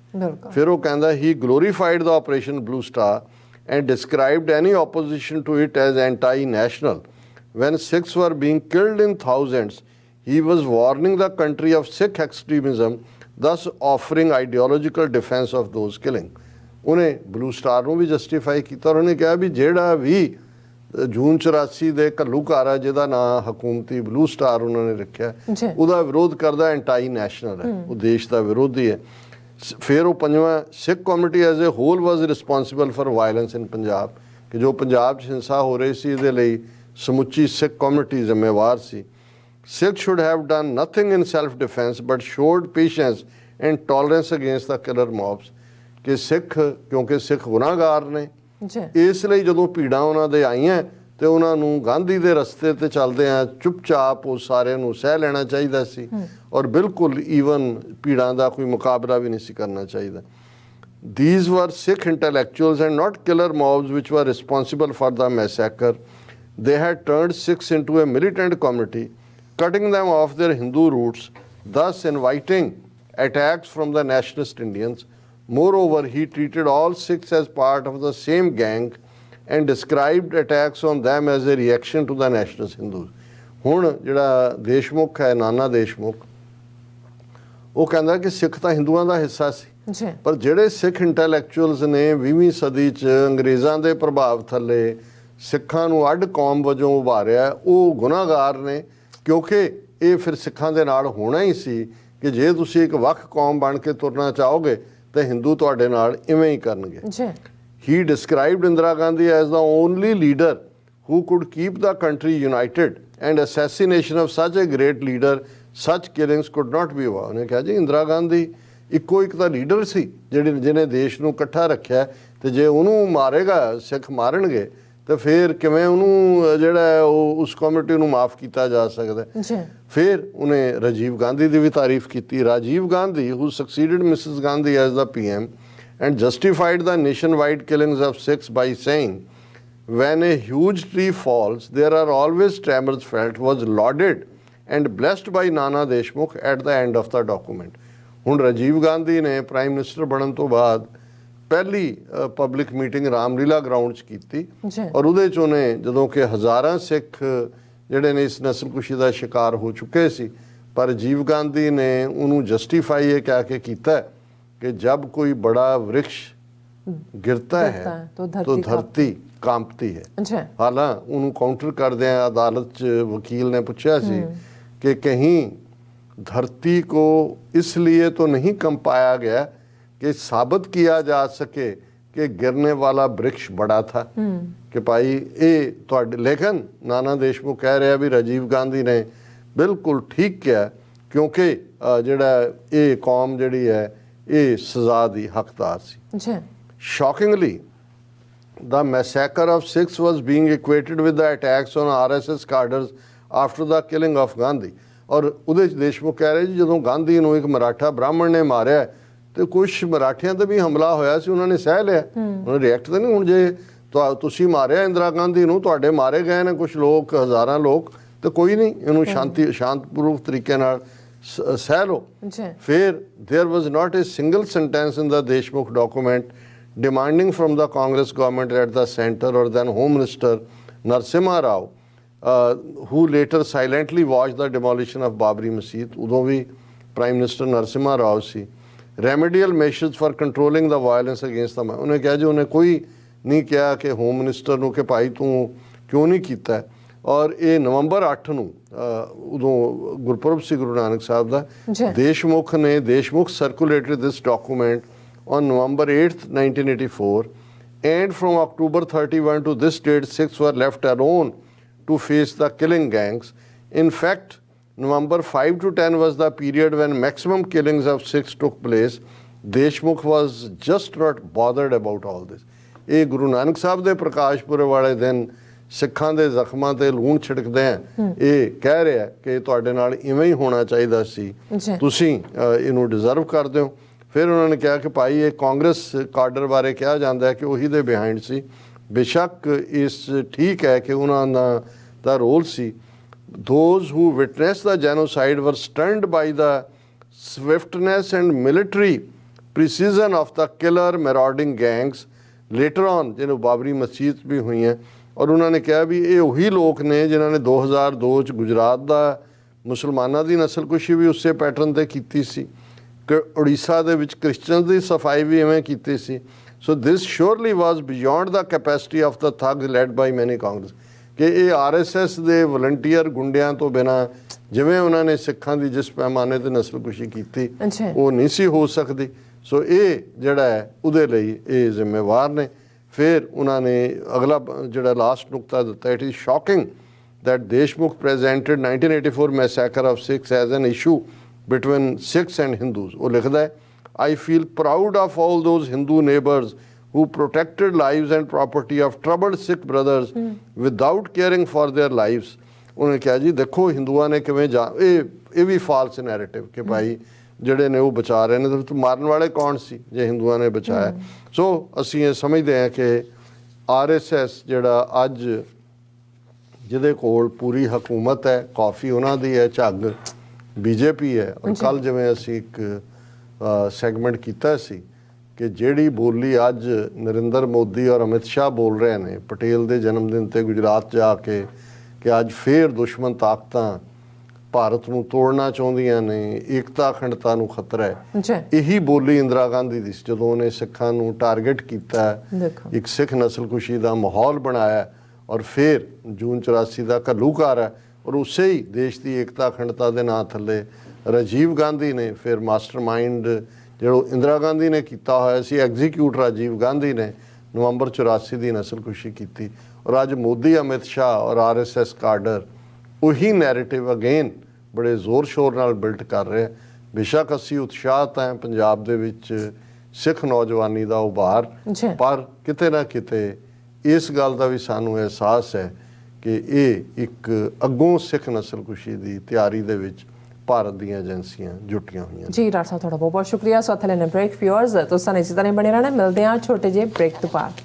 ਫਿਰ ਉਹ ਕਹਿੰਦਾ he glorified the operation Blue Star and described any opposition to it as anti-national. When Sikhs were being killed in thousands, he was warning the country of Sikh extremism, thus offering ideological defense of those killing. ਉਹਨੇ blue star ਨੂੰ ਵੀ justify ਕੀਤਾ। ਉਹਨੇ ਕਿਹਾ ਵੀ ਜਿਹੜਾ ਵੀ ਜੂਨ 84 ਦੇ ਘੱਲੂਘਾਰਾ ਜਿਹਦਾ ਨਾਂ ਹਕੂਮਤੀ ਬਲੂ ਸਟਾਰ ਉਹਨਾਂ ਨੇ ਰੱਖਿਆ, ਉਹਦਾ ਵਿਰੋਧ ਕਰਦਾ ਐਂਟਾਈ ਨੈਸ਼ਨਲ ਹੈ, ਉਹ ਦੇਸ਼ ਦਾ ਵਿਰੋਧੀ ਹੈ। ਫਿਰ ਉਹ ਪੰਜਵਾਂ Sikh community as a whole was responsible for violence in Punjab, ਕਿ ਜੋ ਪੰਜਾਬ 'ਚ ਹਿੰਸਾ ਹੋ ਰਹੀ ਸੀ ਇਹਦੇ ਲਈ ਸਮੁੱਚੀ ਸਿੱਖ ਕਮਿਊਨਿਟੀ ਜ਼ਿੰਮੇਵਾਰ ਸੀ। Sikhs should have done nothing in self-defense but showed patience and tolerance against the killer mobs. ਕਿ ਸਿੱਖ ਕਿਉਂਕਿ ਸਿੱਖ ਗੁਨਾਹਗਾਰ ਨੇ, ਇਸ ਲਈ ਜਦੋਂ ਭੀੜਾਂ ਉਹਨਾਂ ਦੇ ਆਈਆਂ ਤੇ ਉਹਨਾਂ ਨੂੰ ਗਾਂਧੀ ਦੇ ਰਸਤੇ ਤੇ ਚੱਲਦੇ ਆ ਚੁੱਪਚਾਪ ਉਹ ਸਾਰਿਆਂ ਨੂੰ ਸਹਿ ਲੈਣਾ ਚਾਹੀਦਾ ਸੀ, ਔਰ ਬਿਲਕੁਲ ਈਵਨ ਭੀੜਾਂ ਦਾ ਕੋਈ ਮੁਕਾਬਲਾ ਵੀ ਨਹੀਂ ਸੀ ਕਰਨਾ ਚਾਹੀਦਾ। These were Sikh intellectuals and not killer mobs which were responsible for the massacre. They had turned Sikhs into a militant community, cutting them off their Hindu roots, thus inviting attacks from the nationalist Indians. Moreover, he treated all Sikhs as part of the same gang and described attacks on them as a reaction to the nationalist Hindus. ਹੁਣ ਜਿਹੜਾ ਦੇਸ਼ਮੁਖ ਹੈ, ਨਾਨਾ ਦੇਸ਼ਮੁਖ, ਉਹ ਕਹਿੰਦਾ ਕਿ ਸਿੱਖ ਤਾਂ ਹਿੰਦੂਆਂ ਦਾ ਹਿੱਸਾ ਸੀ। ਜੀ ਪਰ ਜਿਹੜੇ ਸਿੱਖ ਇੰਟੈਲੈਕਚੁਅਲਸ ਨੇ 20ਵੀਂ ਸਦੀ 'ਚ ਅੰਗਰੇਜ਼ਾਂ ਦੇ ਪ੍ਰਭਾਵ ਥੱਲੇ ਸਿੱਖਾਂ ਨੂੰ ਅੱਡ ਕੌਮ ਵਜੋਂ ਉਭਾਰਿਆ, ਉਹ ਗੁਨਾਹਗਾਰ ਨੇ, ਕਿਉਂਕਿ ਇਹ ਫਿਰ ਸਿੱਖਾਂ ਦੇ ਨਾਲ ਹੋਣਾ ਹੀ ਸੀ ਕਿ ਜੇ ਤੁਸੀਂ ਇੱਕ ਵੱਖ ਕੌਮ ਬਣ ਕੇ ਤੁਰਨਾ ਚਾਹੋਗੇ ਤਾਂ ਹਿੰਦੂ ਤੁਹਾਡੇ ਨਾਲ ਇਵੇਂ ਹੀ ਕਰਨਗੇ। ਜੀ He described Indira Gandhi as the only leader who could keep the country united and assassination of such a great leader, such killings could not be avoided। ਉਹਨੇ ਕਿਹਾ ਜੀ ਇੰਦਰਾ ਗਾਂਧੀ ਇੱਕੋ ਇੱਕ ਤਾਂ ਲੀਡਰ ਸੀ ਜਿਹਨੇ ਦੇਸ਼ ਨੂੰ ਇਕੱਠਾ ਰੱਖਿਆ, ਤੇ ਜੇ ਉਹਨੂੰ ਮਾਰੇਗਾ, ਸਿੱਖ ਮਾਰਨਗੇ, ਤੇ ਫਿਰ ਕਿਵੇਂ ਉਹਨੂੰ ਜਿਹੜਾ ਹੈ ਉਹ ਉਸ ਕਮਿਊਨਿਟੀ ਨੂੰ ਮਾਫ ਕੀਤਾ ਜਾ ਸਕਦਾ। ਫਿਰ ਉਹਨੇ ਰਾਜੀਵ ਗਾਂਧੀ ਦੀ ਵੀ ਤਾਰੀਫ ਕੀਤੀ। Rajiv Gandhi who succeeded Mrs. Gandhi as the PM and justified the nationwide killings of Sikhs by saying, when a huge tree falls, there are always tremors felt, was lauded and blessed by Nana Deshmukh at the end of the document। ਹੁਣ ਰਾਜੀਵ ਗਾਂਧੀ ਨੇ prime minister ਬਣਨ ਤੋਂ ਬਾਅਦ ਪਹਿਲੀ public meeting Ramlila ground 'ਚ ਕੀਤੀ, ਔਰ ਉਹਦੇ 'ਚ ਉਹਨੇ, ਜਦੋਂ ਕਿ ਹਜ਼ਾਰਾਂ ਸਿੱਖ ਜਿਹੜੇ ਨੇ ਇਸ ਨਸਲਕੁਸ਼ੀ ਦਾ ਸ਼ਿਕਾਰ ਹੋ ਚੁੱਕੇ ਸੀ, ਪਰ ਰਾਜੀਵ ਗਾਂਧੀ ਨੇ ਉਹਨੂੰ ਜਸਟੀਫਾਈ ਇਹ ਕਹਿ ਕੇ ਕੀਤਾ कि जब कोई बड़ा वृक्ष गिरता है तो धरती कांपती है। हालांकि उन्होंने काउंटर करदे अदालत च वकील ने पूछा सी कि कहीं धरती को इसलिए तो नहीं कंपाया गया कि साबित किया जा सके कि गिरने वाला वृक्ष बड़ा था, कि भाई ये तो, लेकिन नाना देशमुख कह रहा भी राजीव गांधी ने बिल्कुल ठीक किया, क्योंकि जिहड़ा ये कौम जिहड़ी है ਇਹ ਸਜ਼ਾ ਦੀ ਹੱਕਦਾਰ ਸੀ। Shockingly, the massacre of Sikhs was being equated with the attacks on RSS cadres after the killing of Gandhi। ਔਰ ਉਹਦੇ 'ਚ ਦੇਸ਼ਮੁਖ ਕਹਿ ਰਹੇ ਜੀ ਜਦੋਂ ਗਾਂਧੀ ਨੂੰ ਇੱਕ ਮਰਾਠਾ ਬ੍ਰਾਹਮਣ ਨੇ ਮਾਰਿਆ ਤੇ ਕੁਝ ਮਰਾਠਿਆਂ ਤੇ ਵੀ ਹਮਲਾ ਹੋਇਆ ਸੀ, ਉਹਨਾਂ ਨੇ ਸਹਿ ਲਿਆ, ਉਹਨਾਂ ਰਿਐਕਟ ਤਾਂ ਨਹੀਂ। ਹੁਣ ਜੇ ਤੁਸੀਂ ਮਾਰਿਆ ਇੰਦਰਾ ਗਾਂਧੀ ਨੂੰ, ਤੁਹਾਡੇ ਮਾਰੇ ਗਏ ਨੇ ਕੁਝ ਲੋਕ, ਹਜ਼ਾਰਾਂ ਲੋਕ, ਤੇ ਕੋਈ ਨਹੀਂ, ਇਹਨੂੰ ਸ਼ਾਂਤਪੂਰਵਕ ਤਰੀਕੇ ਨਾਲ ਸਹਿ ਲਓ। ਫਿਰ there was not a single sentence in the Deshmukh document demanding from the Congress government at the center or then Home Minister Narasimha Rao, who later silently watched the demolition of Babri Masjid, ਉਦੋਂ ਵੀ prime minister Narasimha Rao ਸੀ, remedial measures for controlling the violence against the। ਉਹਨੇ ਕਿਹਾ ਜੀ ਉਹਨੇ ਕੋਈ ਨਹੀਂ ਕਿਹਾ ਕਿ ਹੋਮ ਮਿਨਿਸਟਰ ਨੂੰ ਕਿ ਭਾਈ ਤੂੰ ਕਿਉਂ ਨਹੀਂ ਕੀਤਾ। ਔਰ ਇਹ ਨਵੰਬਰ 8 ਨੂੰ ਉਦੋਂ ਗੁਰਪੁਰਬ ਸੀ ਗੁਰੂ ਨਾਨਕ ਸਾਹਿਬ ਦਾ, ਦੇਸ਼ਮੁਖ ਸਰਕੂਲੇਟਡ ਦਿਸ document on November 8th 1984, and from October 31 to this date Sikhs were left alone to face the killing gangs। In fact, November 5 to 10 was the period when maximum killings of Sikhs took place। Deshmukh was just not bothered about all this। ਇਹ ਗੁਰੂ ਨਾਨਕ ਸਾਹਿਬ ਦੇ ਪ੍ਰਕਾਸ਼ ਪੁਰਬ ਵਾਲੇ ਦਿਨ ਸਿੱਖਾਂ ਦੇ ਜ਼ਖਮਾਂ ਤੇ ਲੂਣ ਛਿੜਕਦੇ ਆ, ਇਹ ਕਹਿ ਰਿਹਾ ਕਿ ਤੁਹਾਡੇ ਨਾਲ ਇਵੇਂ ਹੀ ਹੋਣਾ ਚਾਹੀਦਾ ਸੀ, ਤੁਸੀਂ ਇਹਨੂੰ ਡਿਜ਼ਰਵ ਕਰਦੇ ਹੋ। ਫਿਰ ਉਹਨਾਂ ਨੇ ਕਿਹਾ ਕਿ ਭਾਈ ਇਹ ਕਾਂਗਰਸ ਕਾਡਰ ਬਾਰੇ ਕਿਹਾ ਜਾਂਦਾ ਹੈ ਕਿ ਉਹੀ ਦੇ ਬਿਹਾਈਂਡ ਸੀ। ਬੇਸ਼ੱਕ ਇਸ ਠੀਕ ਹੈ ਕਿ ਉਹਨਾਂ ਦਾ ਰੋਲ ਸੀ। those who witnessed the genocide were stunned by the swiftness and military precision of the killer marauding gangs। later on ਜਿਹਨੂੰ ਬਾਬਰੀ ਮਸਜਿਦ ਵੀ ਹੋਈਆਂ, ਔਰ ਉਹਨਾਂ ਨੇ ਕਿਹਾ ਵੀ ਇਹ ਉਹੀ ਲੋਕ ਨੇ ਜਿਨ੍ਹਾਂ ਨੇ 2002 'ਚ ਗੁਜਰਾਤ ਦਾ ਮੁਸਲਮਾਨਾਂ ਦੀ ਨਸਲਕੁਸ਼ੀ ਵੀ ਉਸੇ ਪੈਟਰਨ 'ਤੇ ਕੀਤੀ ਸੀ, ਕਿ ਉੜੀਸਾ ਦੇ ਵਿੱਚ ਕ੍ਰਿਸਚਨ ਦੀ ਸਫਾਈ ਵੀ ਇਵੇਂ ਕੀਤੀ ਸੀ। So this surely was beyond the capacity of the thug led by many Congress, ਕਿ ਇਹ RSS ਦੇ ਵਲੰਟੀਅਰ ਗੁੰਡਿਆਂ ਤੋਂ ਬਿਨਾਂ ਜਿਵੇਂ ਉਹਨਾਂ ਨੇ ਸਿੱਖਾਂ ਦੀ ਜਿਸ ਪੈਮਾਨੇ 'ਤੇ ਨਸਲਕੁਸ਼ੀ ਕੀਤੀ ਉਹ ਨਹੀਂ ਸੀ ਹੋ ਸਕਦੀ। ਸੋ ਇਹ ਜਿਹੜਾ ਹੈ ਉਹਦੇ ਲਈ ਇਹ ਜ਼ਿੰਮੇਵਾਰ ਨੇ। ਫਿਰ ਉਹਨਾਂ ਨੇ ਅਗਲਾ ਜਿਹੜਾ ਲਾਸਟ ਨੁਕਤਾ ਦਿੱਤਾ, it is shocking that Deshmukh presented 1984 massacre of Sikhs as an issue between Sikhs and Hindus। ਉਹ ਲਿਖਦਾ ਹੈ, I feel proud of all those Hindu neighbors who protected lives and property of troubled Sikh brothers without caring for their lives। ਉਹਨੇ ਕਿਹਾ ਜੀ ਦੇਖੋ ਹਿੰਦੂਆਂ ਨੇ ਕਿਵੇਂ ਇਹ ਵੀ ਫਾਲਸ ਨੈਰੇਟਿਵ ਕਿ ਭਾਈ ਜਿਹੜੇ ਨੇ ਉਹ ਬਚਾ ਰਹੇ ਨੇ, ਤਾਂ ਮਾਰਨ ਵਾਲੇ ਕੌਣ ਸੀ ਜੇ ਹਿੰਦੂਆਂ ਨੇ ਬਚਾਇਆ। ਸੋ ਅਸੀਂ ਇਹ ਸਮਝਦੇ ਹਾਂ ਕਿ RSS ਜਿਹੜਾ ਅੱਜ ਜਿਹਦੇ ਕੋਲ ਪੂਰੀ ਹਕੂਮਤ ਹੈ, ਕਾਫੀ ਉਹਨਾਂ ਦੀ ਹੈ, ਝੱਗ BJP ਹੈ। ਔਰ ਕੱਲ੍ਹ ਜਿਵੇਂ ਅਸੀਂ ਇੱਕ ਸੈਗਮੈਂਟ ਕੀਤਾ ਸੀ ਕਿ ਜਿਹੜੀ ਬੋਲੀ ਅੱਜ ਨਰਿੰਦਰ ਮੋਦੀ ਔਰ ਅਮਿਤ ਸ਼ਾਹ ਬੋਲ ਰਹੇ ਨੇ ਪਟੇਲ ਦੇ ਜਨਮ ਦਿਨ 'ਤੇ ਗੁਜਰਾਤ ਜਾ ਕੇ, ਕਿ ਅੱਜ ਫੇਰ ਦੁਸ਼ਮਣ ਤਾਕਤਾਂ ਭਾਰਤ ਨੂੰ ਤੋੜਨਾ ਚਾਹੁੰਦੀਆਂ ਨੇ, ਏਕਤਾ ਅਖੰਡਤਾ ਨੂੰ ਖਤਰਾ ਹੈ। ਜੀ ਇਹੀ ਬੋਲੀ ਇੰਦਰਾ ਗਾਂਧੀ ਦੀ ਸੀ ਜਦੋਂ ਉਹਨੇ ਸਿੱਖਾਂ ਨੂੰ ਟਾਰਗੇਟ ਕੀਤਾ, ਦੇਖੋ ਇੱਕ ਸਿੱਖ ਨਸਲਕੁਸ਼ੀ ਦਾ ਮਾਹੌਲ ਬਣਾਇਆ ਔਰ ਫਿਰ ਜੂਨ 84 ਦਾ ਘੱਲੂਘਾਰਾ ਹੈ। ਔਰ ਉਸੇ ਹੀ ਦੇਸ਼ ਦੀ ਏਕਤਾ ਅਖੰਡਤਾ ਦੇ ਨਾਂ ਥੱਲੇ ਰਾਜੀਵ ਗਾਂਧੀ ਨੇ ਫਿਰ ਮਾਸਟਰਮਾਈਂਡ ਜਿਹੜਾ ਇੰਦਰਾ ਗਾਂਧੀ ਨੇ ਕੀਤਾ ਹੋਇਆ ਸੀ, ਐਗਜ਼ੀਕਿਊਟ ਰਾਜੀਵ ਗਾਂਧੀ ਨੇ ਨਵੰਬਰ 84 ਦੀ ਨਸਲਕੁਸ਼ੀ ਕੀਤੀ। ਔਰ ਅੱਜ ਮੋਦੀ, ਅਮਿਤ ਸ਼ਾਹ ਔਰ RSS ਕਾਡਰ ਉਹੀ ਨੈਰੇਟਿਵ ਅਗੇਨ ਬੜੇ ਜ਼ੋਰ ਸ਼ੋਰ ਨਾਲ ਬਿਲਟ ਕਰ ਰਿਹਾ। ਬੇਸ਼ੱਕ ਅਸੀਂ ਉਤਸ਼ਾਹਤ ਹੈ ਪੰਜਾਬ ਦੇ ਵਿੱਚ ਸਿੱਖ ਨੌਜਵਾਨੀ ਦਾ ਉਭਾਰ, ਜੀ ਪਰ ਕਿਤੇ ਨਾ ਕਿਤੇ ਇਸ ਗੱਲ ਦਾ ਵੀ ਸਾਨੂੰ ਅਹਿਸਾਸ ਹੈ ਕਿ ਇਹ ਇੱਕ ਅੱਗੋਂ ਸਿੱਖ ਨਸਲਕੁਸ਼ੀ ਦੀ ਤਿਆਰੀ ਦੇ ਵਿੱਚ ਭਾਰਤ ਦੀਆਂ ਏਜੰਸੀਆਂ ਜੁਟੀਆਂ ਹੋਈਆਂ। ਜੀ ਡਾਕਟਰ ਸਾਹਿਬ ਤੁਹਾਡਾ ਬਹੁਤ ਬਹੁਤ ਸ਼ੁਕਰੀਆ। ਸੋ ਥਲੇ ਨੇ ਬ੍ਰੇਕ ਵਿਊਅਰਸ ਤੁਸੀਂ ਇਸੇ ਤਰ੍ਹਾਂ ਹੀ ਬਣੇ ਰਹਿਣਾ। ਮਿਲਦੇ ਹਾਂ ਛੋਟੇ ਜਿਹੇ ਬ੍ਰੇਕ ਤੋਂ ਬਾਅਦ।